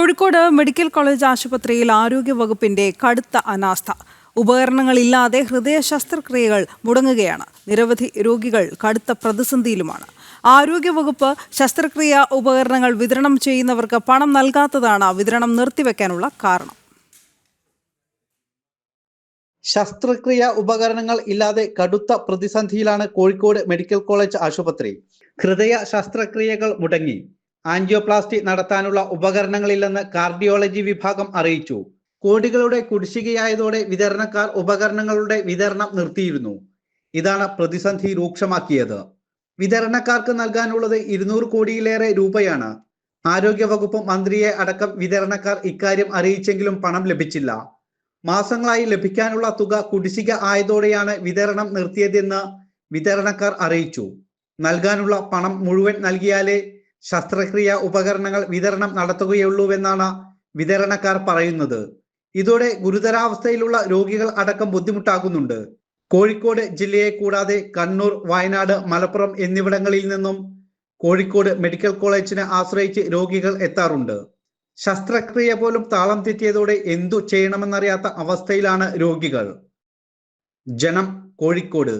Kozhikode medical college ആശുപത്രിയിൽ ആരോഗ്യവകുപ്പിന്റെ കടുത്ത അനാസ്ഥ. ഉപകരണങ്ങളില്ലാതെ ഹൃദയ ശസ്ത്രക്രിയകൾ മുടങ്ങുകയാണ്. നിരവധി രോഗികൾ കടുത്ത പ്രതിസന്ധിയിലുമാണ്. ആരോഗ്യവകുപ്പ് ശസ്ത്രക്രിയ ഉപകരണങ്ങൾ വിതരണം ചെയ്യുന്നവർക്ക് പണം നൽകാത്തതാണ് വിതരണം നിർത്തിവെക്കാനുള്ള കാരണം. ശസ്ത്രക്രിയ ഉപകരണങ്ങൾ ഇല്ലാതെ കടുത്ത പ്രതിസന്ധിയിലാണ് കോഴിക്കോട് മെഡിക്കൽ കോളേജ് ആശുപത്രി. ഹൃദയ ശസ്ത്രക്രിയകൾ മുടങ്ങി. ആൻജിയോപ്ലാസ്റ്റി നടത്താനുള്ള ഉപകരണങ്ങളില്ലെന്ന് കാർഡിയോളജി വിഭാഗം അറിയിച്ചു. കോടികളുടെ കുടിശ്ശികയായതോടെ വിതരണക്കാർ ഉപകരണങ്ങളുടെ വിതരണം നിർത്തിയിരുന്നു. ഇതാണ് പ്രതിസന്ധി രൂക്ഷമാക്കിയത്. വിതരണക്കാർക്ക് നൽകാനുള്ളത് 200 കോടിയിലേറെ രൂപയാണ്. ആരോഗ്യവകുപ്പ് മന്ത്രിയെ അടക്കം വിതരണക്കാർ ഇക്കാര്യം അറിയിച്ചെങ്കിലും പണം ലഭിച്ചില്ല. മാസങ്ങളായി ലഭിക്കാനുള്ള തുക കുടിശ്ശിക ആയതോടെയാണ് വിതരണം നിർത്തിയതെന്ന് വിതരണക്കാർ അറിയിച്ചു. നൽകാനുള്ള പണം മുഴുവൻ നൽകിയാലേ ശസ്ത്രക്രിയ ഉപകരണങ്ങൾ വിതരണം നടത്തുകയുള്ളൂവെന്നാണ് വിതരണക്കാർ പറയുന്നത്. ഇതോടെ ഗുരുതരാവസ്ഥയിലുള്ള രോഗികൾ അടക്കം ബുദ്ധിമുട്ടാകുന്നുണ്ട്. കോഴിക്കോട് ജില്ലയെ കൂടാതെ കണ്ണൂർ, വയനാട്, മലപ്പുറം എന്നിവിടങ്ങളിൽ നിന്നും കോഴിക്കോട് മെഡിക്കൽ കോളേജിനെ ആശ്രയിച്ച് രോഗികൾ എത്താറുണ്ട്. ശസ്ത്രക്രിയ പോലും താളം തെറ്റിയതോടെ എന്തു ചെയ്യണമെന്നറിയാത്ത അവസ്ഥയിലാണ് രോഗികൾ. ജനം, കോഴിക്കോട്.